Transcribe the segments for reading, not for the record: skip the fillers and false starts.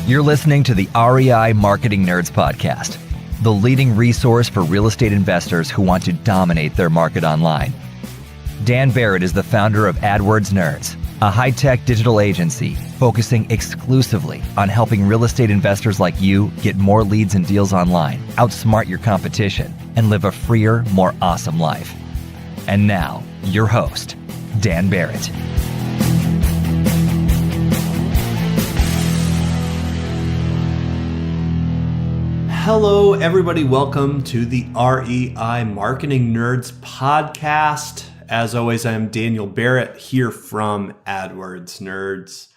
You're listening to the REI Marketing Nerds Podcast, the leading resource for real estate investors who want to dominate their market online. Dan Barrett is the founder of AdWords Nerds, a high-tech digital agency focusing exclusively on helping real estate investors like you get more leads and deals online, outsmart your competition, and live a freer, more awesome life. And now, your host, Dan Barrett. Hello, everybody. Welcome to the REI Marketing Nerds Podcast. As always, I am Daniel Barrett here from AdWords Nerds.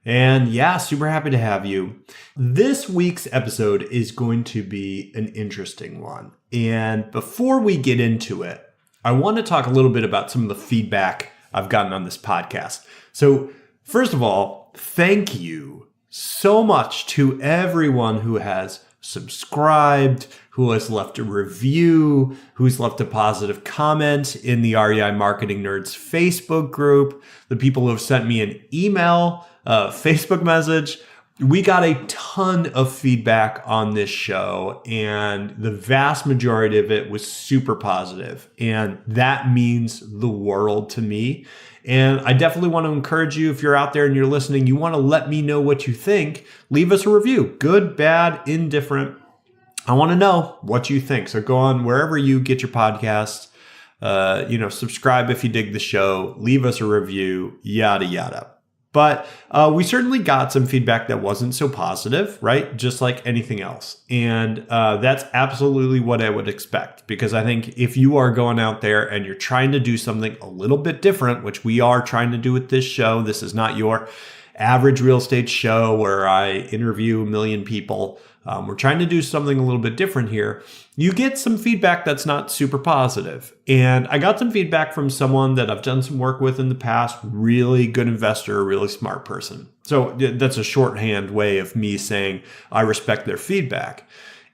And yeah, super happy to have you. This week's episode is going to be an interesting one. And before we get into it, I want to talk a little bit about some of the feedback I've gotten on this podcast. So first of all, thank you so much to everyone who has subscribed, who has left a review, who's left a positive comment in the REI Marketing Nerds Facebook group, the people who have sent me an email, Facebook message. We got a ton of feedback on this show, and the vast majority of it was super positive, and that means the world to me. And I definitely want to encourage you, if you're out there and you're listening, you want to let me know what you think, leave us a review. Good, bad, indifferent. I want to know what you think. So go on wherever you get your podcasts, subscribe if you dig the show, leave us a review, yada, yada. But we certainly got some feedback that wasn't so positive, right? Just like anything else. And that's absolutely what I would expect, because I think if you are going out there and you're trying to do something a little bit different, which we are trying to do with this show, this is not your average real estate show where I interview a million people. We're trying to do something a little bit different here. You get some feedback that's not super positive. And I got some feedback from someone that I've done some work with in the past, really good investor, really smart person. So that's a shorthand way of me saying I respect their feedback.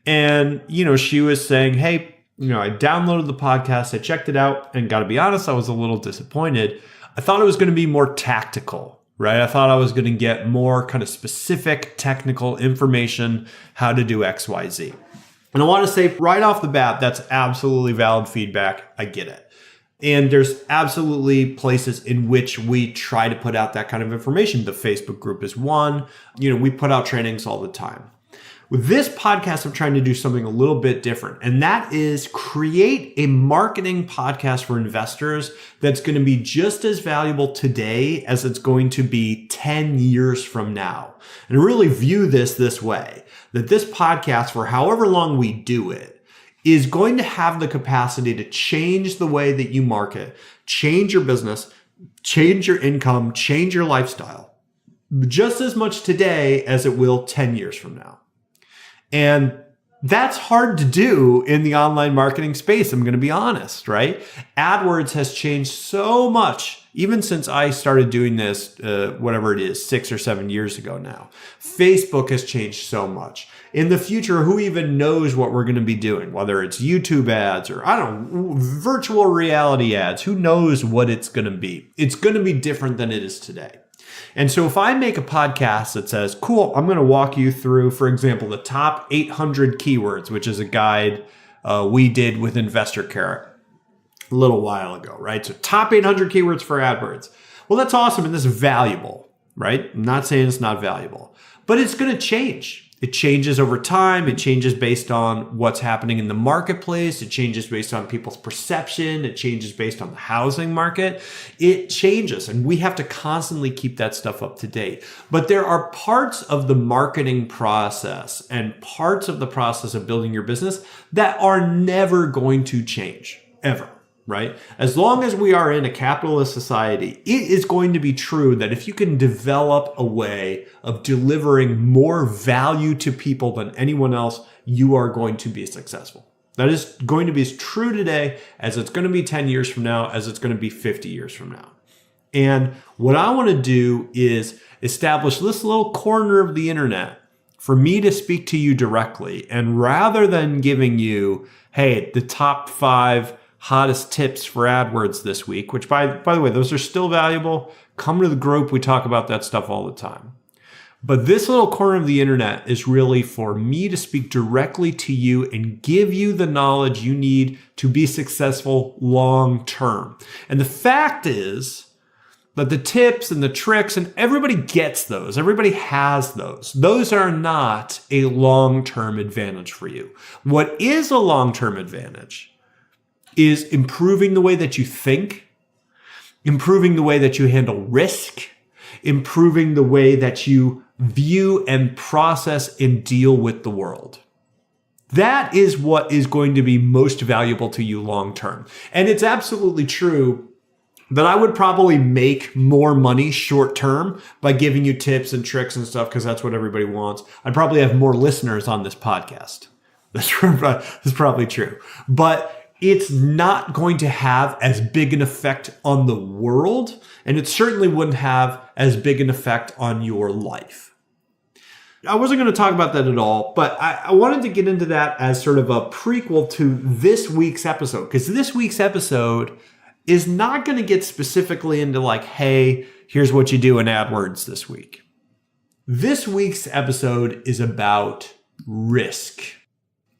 And, she was saying, hey, I downloaded the podcast, I checked it out, and got to be honest, I was a little disappointed. I thought it was going to be more tactical. Right? I thought I was going to get more kind of specific technical information, how to do X, Y, Z. And I want to say right off the bat, that's absolutely valid feedback. I get it. And there's absolutely places in which we try to put out that kind of information. The Facebook group is one. We put out trainings all the time. With this podcast, I'm trying to do something a little bit different, and that is create a marketing podcast for investors that's going to be just as valuable today as it's going to be 10 years from now. And really view this way, that this podcast, for however long we do it, is going to have the capacity to change the way that you market, change your business, change your income, change your lifestyle, just as much today as it will 10 years from now. And that's hard to do in the online marketing space. I'm going to be honest, right? AdWords has changed so much, even since I started doing this, whatever it is, 6 or 7 years ago now. Facebook has changed so much. In the future, who even knows what we're going to be doing? Whether it's YouTube ads or, virtual reality ads, who knows what it's going to be? It's going to be different than it is today. And so if I make a podcast that says, cool, I'm going to walk you through, for example, the top 800 keywords, which is a guide we did with Investor Care a little while ago, right? So top 800 keywords for AdWords. Well, that's awesome. And this is valuable, right? I'm not saying it's not valuable, but it's going to change. It changes over time. It changes based on what's happening in the marketplace. It changes based on people's perception. It changes based on the housing market. It changes, and we have to constantly keep that stuff up to date. But there are parts of the marketing process and parts of the process of building your business that are never going to change, ever. Right? As long as we are in a capitalist society, it is going to be true that if you can develop a way of delivering more value to people than anyone else, you are going to be successful. That is going to be as true today as it's going to be 10 years from now, as it's going to be 50 years from now. And what I want to do is establish this little corner of the internet for me to speak to you directly. And rather than giving you, hey, the top 5 hottest tips for AdWords this week, which by the way, those are still valuable. Come to the group. We talk about that stuff all the time. But this little corner of the internet is really for me to speak directly to you and give you the knowledge you need to be successful long term. And the fact is that the tips and the tricks, and everybody gets those, everybody has those. Those are not a long-term advantage for you. What is a long-term advantage is improving the way that you think, improving the way that you handle risk, improving the way that you view and process and deal with the world. That is what is going to be most valuable to you long term. And it's absolutely true that I would probably make more money short term by giving you tips and tricks and stuff, because that's what everybody wants. I'd probably have more listeners on this podcast. That's probably true. But it's not going to have as big an effect on the world, and it certainly wouldn't have as big an effect on your life. I wasn't going to talk about that at all, but I wanted to get into that as sort of a prequel to this week's episode, because this week's episode is not going to get specifically into like, hey, here's what you do in AdWords this week. This week's episode is about risk.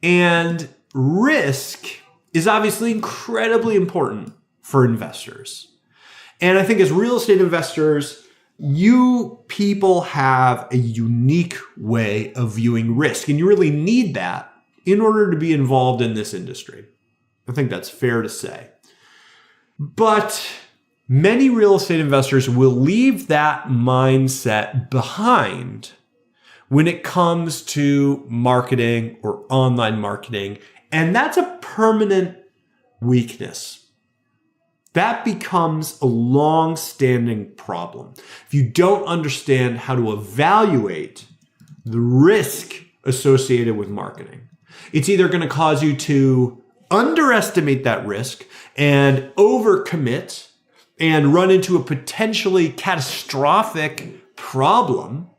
And risk is obviously incredibly important for investors. And I think as real estate investors, you people have a unique way of viewing risk, and you really need that in order to be involved in this industry. I think that's fair to say. But many real estate investors will leave that mindset behind when it comes to marketing or online marketing. And that's a permanent weakness. That becomes a long-standing problem. If you don't understand how to evaluate the risk associated with marketing, it's either going to cause you to underestimate that risk and overcommit and run into a potentially catastrophic problem,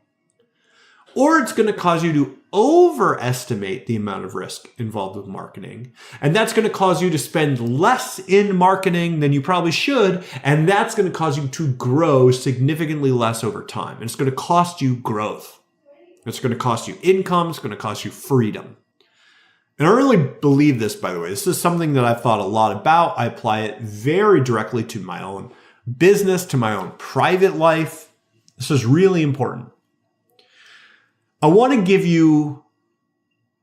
or it's going to cause you to overestimate the amount of risk involved with marketing. And that's going to cause you to spend less in marketing than you probably should. And that's going to cause you to grow significantly less over time. And it's going to cost you growth. It's going to cost you income. It's going to cost you freedom. And I really believe this, by the way. This is something that I've thought a lot about. I apply it very directly to my own business, to my own private life. This is really important. I want to give you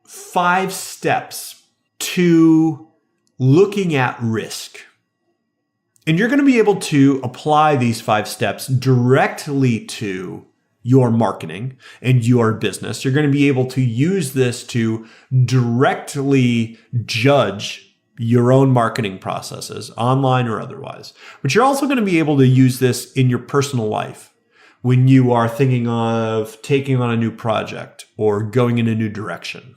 5 steps to looking at risk. And you're going to be able to apply these 5 steps directly to your marketing and your business. You're going to be able to use this to directly judge your own marketing processes, online or otherwise. But you're also going to be able to use this in your personal life when you are thinking of taking on a new project or going in a new direction.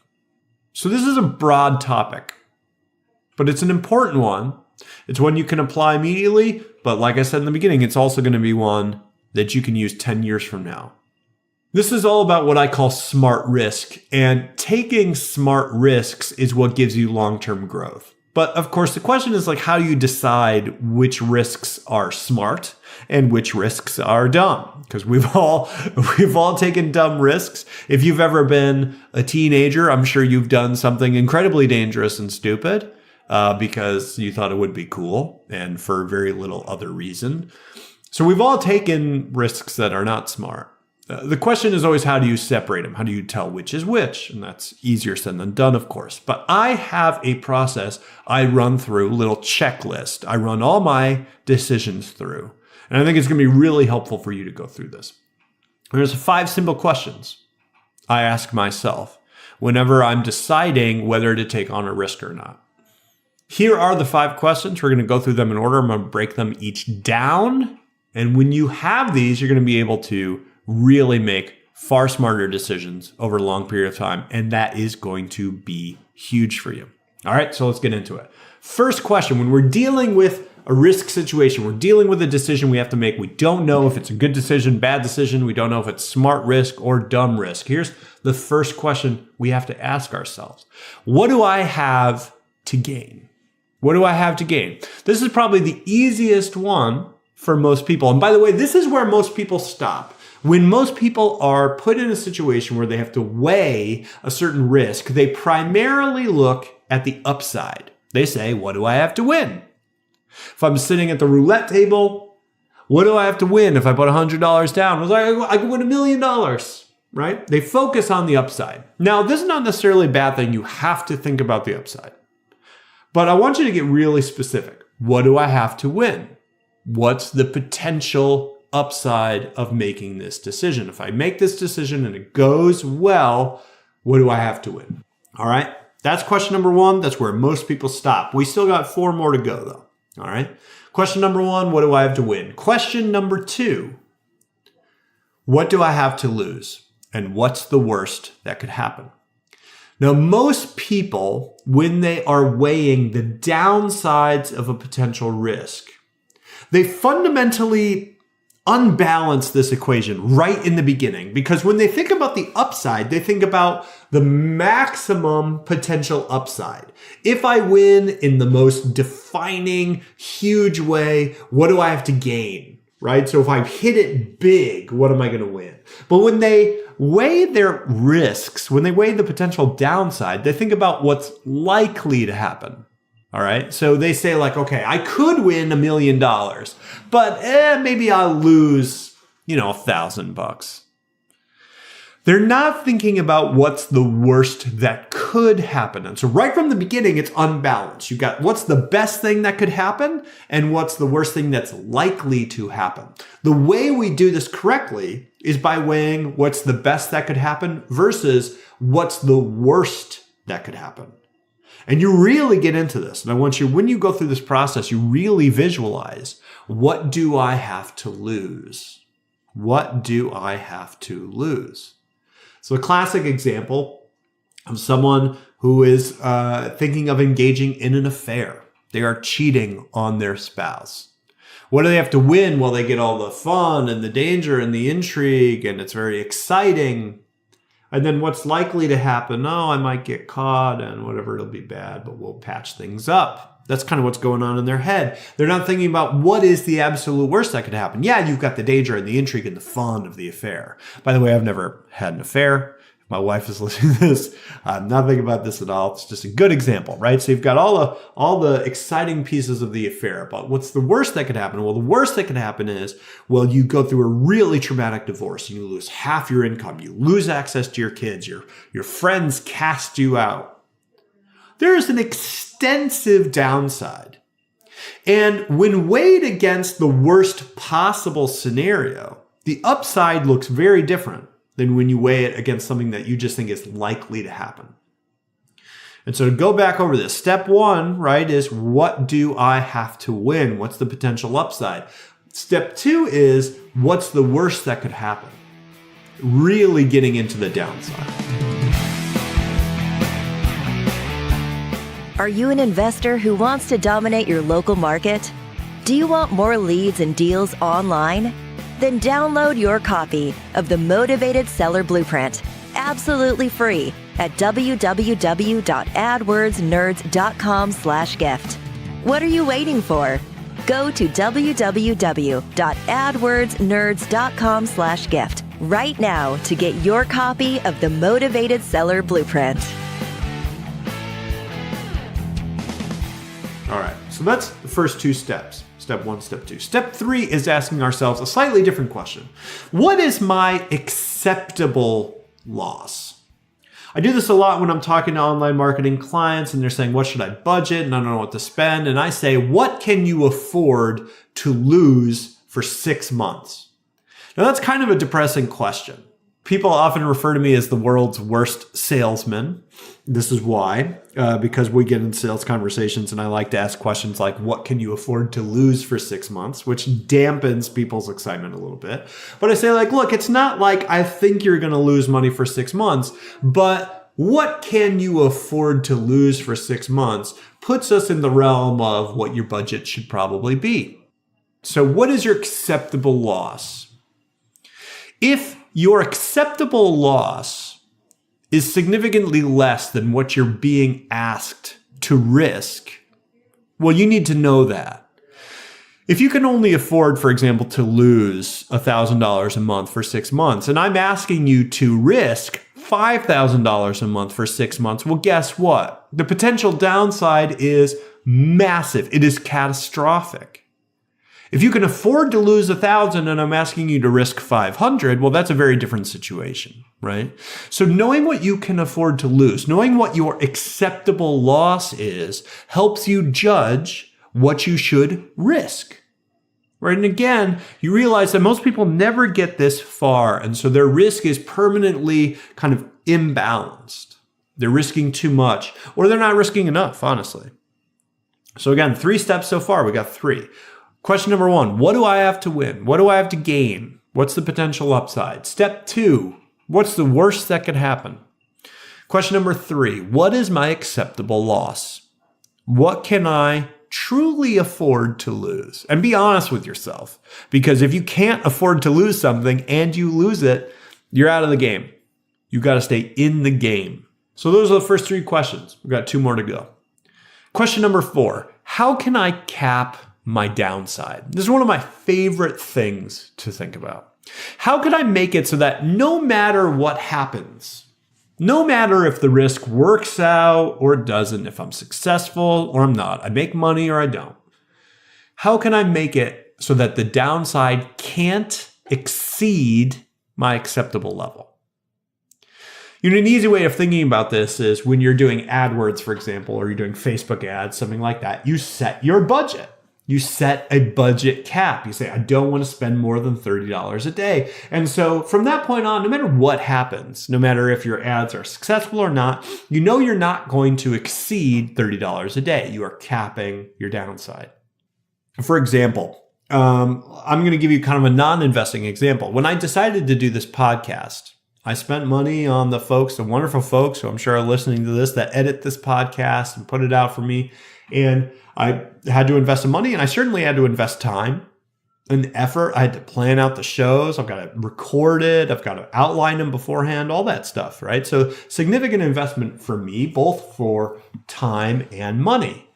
So this is a broad topic, but it's an important one. It's one you can apply immediately, but like I said in the beginning, it's also going to be one that you can use 10 years from now. This is all about what I call smart risk, and taking smart risks is what gives you long-term growth. But of course, the question is like, how do you decide which risks are smart and which risks are dumb? Because we've all taken dumb risks. If you've ever been a teenager, I'm sure you've done something incredibly dangerous and stupid because you thought it would be cool and for very little other reason. So we've all taken risks that are not smart. The question is always, how do you separate them? How do you tell which is which? And that's easier said than done, of course. But I have a process I run through, a little checklist. I run all my decisions through. And I think it's going to be really helpful for you to go through this. There's 5 simple questions I ask myself whenever I'm deciding whether to take on a risk or not. Here are the 5 questions. We're going to go through them in order. I'm going to break them each down. And when you have these, you're going to be able to really make far smarter decisions over a long period of time. And that is going to be huge for you. All right, so let's get into it. First question, when we're dealing with a risk situation, we're dealing with a decision we have to make. We don't know if it's a good decision, bad decision. We don't know if it's smart risk or dumb risk. Here's the first question we have to ask ourselves. What do I have to gain? What do I have to gain? This is probably the easiest one for most people. And by the way, this is where most people stop. When most people are put in a situation where they have to weigh a certain risk, they primarily look at the upside. They say, what do I have to win? If I'm sitting at the roulette table, what do I have to win if I put $100 down? I could win $1 million, right? They focus on the upside. Now, this is not necessarily a bad thing. You have to think about the upside. But I want you to get really specific. What do I have to win? What's the potential upside of making this decision? If I make this decision and it goes well, what do I have to win? All right. That's question number one. That's where most people stop. We still got 4 more to go though. All right. Question number 1, what do I have to win? Question number 2, what do I have to lose? And what's the worst that could happen? Now, most people, when they are weighing the downsides of a potential risk, they fundamentally unbalance this equation right in the beginning, because when they think about the upside, they think about the maximum potential upside. If I win in the most defining, huge way, what do I have to gain, right? So if I hit it big, what am I going to win? But when they weigh their risks, when they weigh the potential downside, they think about what's likely to happen. All right. So they say like, okay, I could win $1 million, but maybe I'll lose, $1,000. They're not thinking about what's the worst that could happen. And so right from the beginning, it's unbalanced. You've got what's the best thing that could happen and what's the worst thing that's likely to happen. The way we do this correctly is by weighing what's the best that could happen versus what's the worst that could happen. And you really get into this. And I want you, when you go through this process, you really visualize, what do I have to lose? What do I have to lose? So a classic example of someone who is thinking of engaging in an affair. They are cheating on their spouse. What do they have to win? Well, they get all the fun and the danger and the intrigue, and it's very exciting. And then what's likely to happen? Oh, I might get caught and whatever, it'll be bad, but we'll patch things up. That's kind of what's going on in their head. They're not thinking about what is the absolute worst that could happen. Yeah, you've got the danger and the intrigue and the fun of the affair. By the way, I've never had an affair. If my wife is listening to this, I'm not thinking about this at all. It's just a good example, right? So you've got all the exciting pieces of the affair, but what's the worst that could happen? Well, the worst that could happen is, you go through a really traumatic divorce and you lose half your income. You lose access to your kids. Your friends cast you out. There is an extensive downside. And when weighed against the worst possible scenario, the upside looks very different than when you weigh it against something that you just think is likely to happen. And so to go back over this, step 1, right, is what do I have to win? What's the potential upside? Step 2 is what's the worst that could happen? Really getting into the downside. Are you an investor who wants to dominate your local market? Do you want more leads and deals online? Then download your copy of the Motivated Seller Blueprint absolutely free at www.adwordsnerds.com/gift. What are you waiting for? Go to www.adwordsnerds.com/gift right now to get your copy of the Motivated Seller Blueprint. All right, so that's the first 2 steps. Step 1, step 2. Step 3 is asking ourselves a slightly different question. What is my acceptable loss? I do this a lot when I'm talking to online marketing clients and they're saying, what should I budget? And I don't know what to spend. And I say, what can you afford to lose for 6 months? Now that's kind of a depressing question. People often refer to me as the world's worst salesman. This is why, because we get into sales conversations and I like to ask questions like, what can you afford to lose for 6 months? Which dampens people's excitement a little bit. But I say like, look, it's not like I think you're going to lose money for 6 months, but what can you afford to lose for 6 months puts us in the realm of what your budget should probably be. So what is your acceptable loss? If your acceptable loss is significantly less than what you're being asked to risk, well, you need to know that. If you can only afford, for example, to lose $1,000 a month for 6 months, and I'm asking you to risk $5,000 a month for 6 months, well, guess what? The potential downside is massive. It is catastrophic. If you can afford to lose 1,000 and I'm asking you to risk 500, well, that's a very different situation, right? So knowing what you can afford to lose, knowing what your acceptable loss is, helps you judge what you should risk, right? And again, you realize that most people never get this far. And so their risk is permanently kind of imbalanced. They're risking too much, or they're not risking enough, honestly. So again, 3 steps so far. We got 3. Question number 1, what do I have to win? What do I have to gain? What's the potential upside? Step 2, what's the worst that could happen? Question number 3, what is my acceptable loss? What can I truly afford to lose? And be honest with yourself, because if you can't afford to lose something and you lose it, you're out of the game. You've got to stay in the game. So those are the first 3 questions. We've got 2 more to go. Question number 4, how can I cap my downside? This is one of my favorite things to think about. How can I make it so that no matter what happens, no matter if the risk works out or it doesn't, if I'm successful or I'm not, I make money or I don't, how can I make it so that the downside can't exceed my acceptable level? You know, an easy way of thinking about this is when you're doing AdWords, for example, or you're doing Facebook ads, something like that, you set your budget. You set a budget cap. You say, I don't want to spend more than $30 a day. And so from that point on, no matter what happens, no matter if your ads are successful or not, you know you're not going to exceed $30 a day. You are capping your downside. For example, I'm going to give you kind of a non-investing example. When I decided to do this podcast, I spent money on the wonderful folks who I'm sure are listening to this, that edit this podcast and put it out for me. And I had to invest some money, and I certainly had to invest time and effort. I had to plan out the shows. I've got to record it. I've got to outline them beforehand, all that stuff, right? So significant investment for me, both for time and money.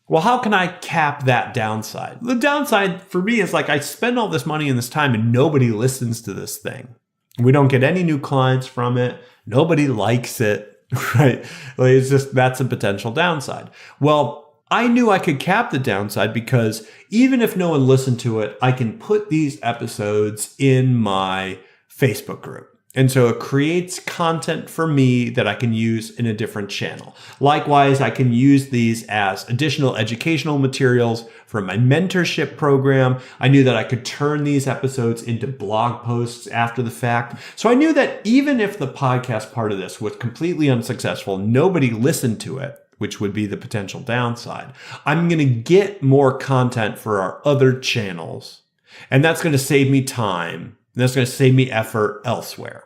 Well, how can I cap that downside? The downside for me is like I spend all this money and this time and nobody listens to this thing. We don't get any new clients from it. Nobody likes it. Right? Like it's just, that's a potential downside. Well, I knew I could cap the downside because even if no one listened to it, I can put these episodes in my Facebook group. And so it creates content for me that I can use in a different channel. Likewise, I can use these as additional educational materials for my mentorship program. I knew that I could turn these episodes into blog posts after the fact. So I knew that even if the podcast part of this was completely unsuccessful, nobody listened to it, which would be the potential downside, I'm going to get more content for our other channels. And that's going to save me time. And that's going to save me effort elsewhere.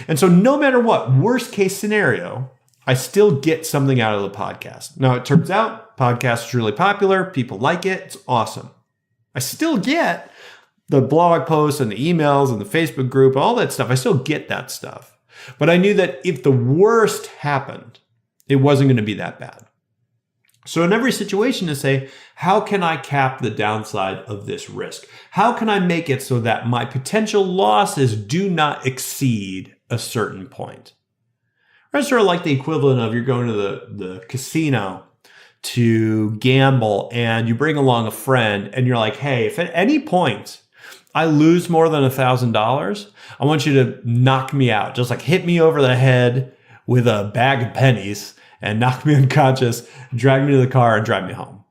And so no matter what, worst case scenario, I still get something out of the podcast. Now, it turns out podcast is really popular. People like it. It's awesome. I still get the blog posts and the emails and the Facebook group, all that stuff. I still get that stuff. But I knew that if the worst happened, it wasn't going to be that bad. So in every situation to say, how can I cap the downside of this risk? How can I make it so that my potential losses do not exceed a certain point? It's sort of like the equivalent of you're going to the casino to gamble and you bring along a friend and you're like, hey, if at any point I lose more than $1,000, I want you to knock me out. Just like hit me over the head with a bag of pennies and knock me unconscious, drag me to the car and drive me home.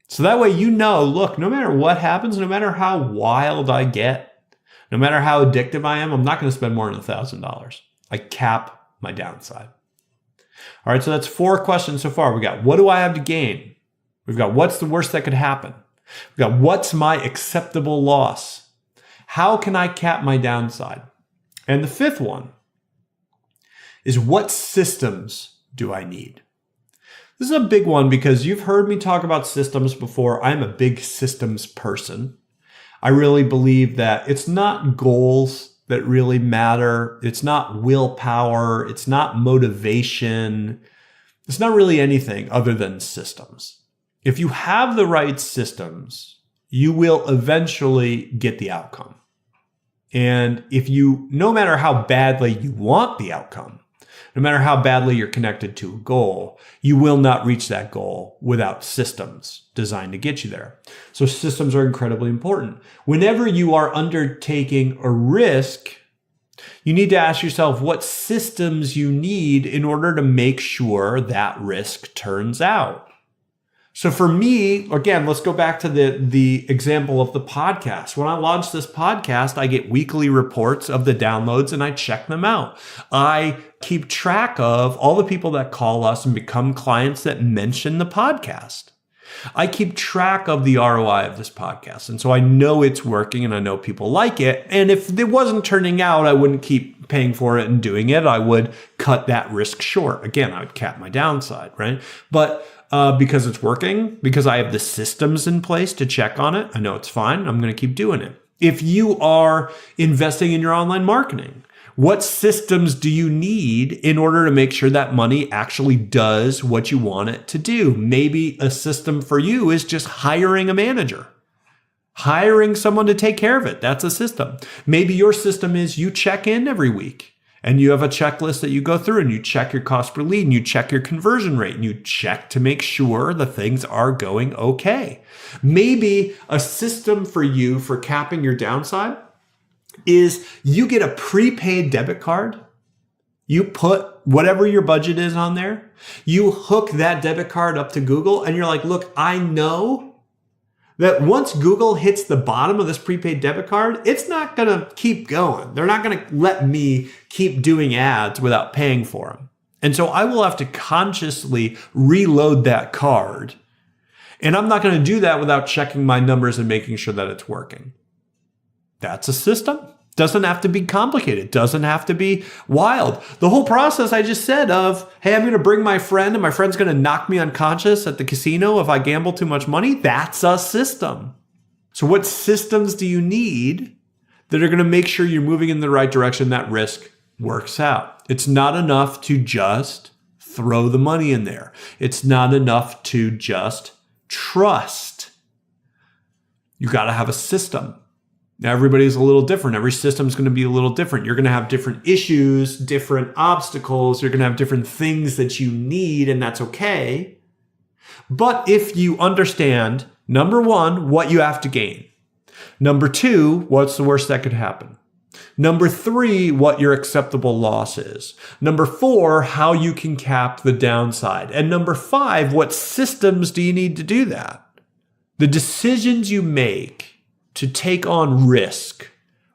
So that way, you know, look, no matter what happens, no matter how wild I get, no matter how addictive I am, I'm not going to spend more than $1,000. I cap my downside. All right, so that's 4 questions so far. We got, what do I have to gain? We've got, what's the worst that could happen? We've got, what's my acceptable loss? How can I cap my downside? And the 5th one is, what systems do I need? This is a big one because you've heard me talk about systems before. I'm a big systems person. I really believe that it's not goals that really matter. It's not willpower. It's not motivation. It's not really anything other than systems. If you have the right systems, you will eventually get the outcome. And if you, no matter how badly you want the outcome, no matter how badly you're connected to a goal, you will not reach that goal without systems designed to get you there. So systems are incredibly important. Whenever you are undertaking a risk, you need to ask yourself what systems you need in order to make sure that risk turns out. So for me, again, let's go back to the example of the podcast. When I launch this podcast, I get weekly reports of the downloads and I check them out. I keep track of all the people that call us and become clients that mention the podcast. I keep track of the ROI of this podcast. And so I know it's working and I know people like it. And if it wasn't turning out, I wouldn't keep paying for it and doing it. I would cut that risk short. Again, I would cap my downside, right? But because it's working, because I have the systems in place to check on it, I know it's fine. I'm going to keep doing it. If you are investing in your online marketing, what systems do you need in order to make sure that money actually does what you want it to do? Maybe a system for you is just hiring a manager, hiring someone to take care of it. That's a system. Maybe your system is you check in every week. And you have a checklist that you go through and you check your cost per lead and you check your conversion rate and you check to make sure the things are going okay. Maybe a system for you for capping your downside is you get a prepaid debit card. You put whatever your budget is on there. You hook that debit card up to Google and you're like, look, I know that once Google hits the bottom of this prepaid debit card, it's not going to keep going. They're not going to let me keep doing ads without paying for them. And so I will have to consciously reload that card. And I'm not going to do that without checking my numbers and making sure that it's working. That's a system. Doesn't have to be complicated. Doesn't have to be wild. The whole process I just said of, hey, I'm going to bring my friend and my friend's going to knock me unconscious at the casino if I gamble too much money. That's a system. So what systems do you need that are going to make sure you're moving in the right direction, that risk works out? It's not enough to just throw the money in there. It's not enough to just trust. You got to have a system. Now, everybody's a little different. Every system's going to be a little different. You're going to have different issues, different obstacles. You're going to have different things that you need, and that's okay. But if you understand, number one, what you have to gain. Number two, what's the worst that could happen? Number three, what your acceptable loss is. Number four, how you can cap the downside. And number five, what systems do you need to do that? The decisions you make to take on risk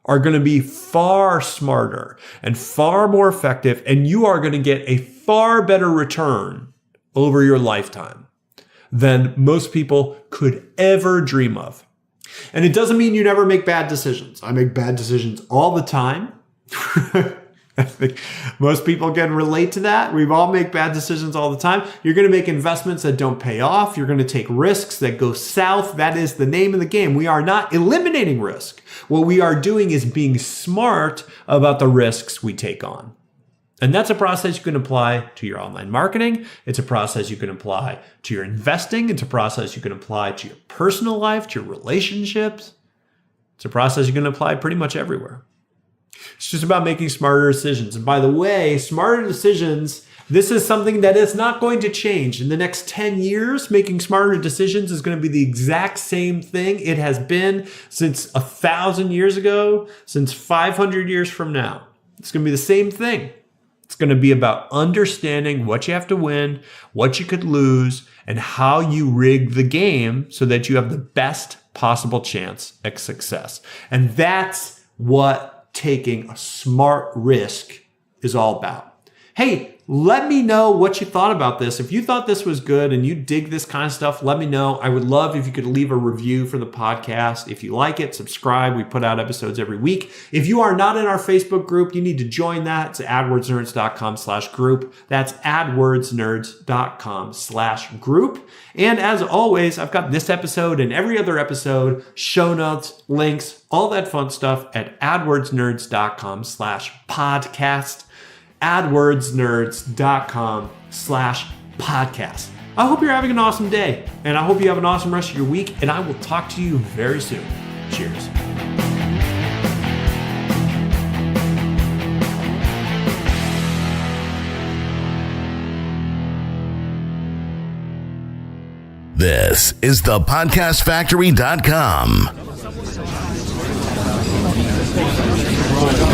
are going to be far smarter and far more effective, and you are going to get a far better return over your lifetime than most people could ever dream of. And it doesn't mean you never make bad decisions. I make bad decisions all the time. I think most people can relate to that. We all make bad decisions all the time. You're going to make investments that don't pay off. You're going to take risks that go south. That is the name of the game. We are not eliminating risk. What we are doing is being smart about the risks we take on. And that's a process you can apply to your online marketing. It's a process you can apply to your investing. It's a process you can apply to your personal life, to your relationships. It's a process you can apply pretty much everywhere. It's just about making smarter decisions. And by the way, smarter decisions, this is something that is not going to change. In the next 10 years, making smarter decisions is going to be the exact same thing it has been since 1,000 years ago, since 500 years from now. It's going to be the same thing. It's going to be about understanding what you have to win, what you could lose, and how you rig the game so that you have the best possible chance at success. And that's what taking a smart risk is all about. Hey, let me know what you thought about this. If you thought this was good and you dig this kind of stuff, let me know. I would love if you could leave a review for the podcast. If you like it, subscribe. We put out episodes every week. If you are not in our Facebook group, you need to join that. It's adwordsnerds.com/group. That's adwordsnerds.com/group. And as always, I've got this episode and every other episode, show notes, links, all that fun stuff at adwordsnerds.com/podcast. adwordsnerds.com/podcast. I hope you're having an awesome day, and I hope you have an awesome rest of your week, and I will talk to you very soon. Cheers. This is thepodcastfactory.com.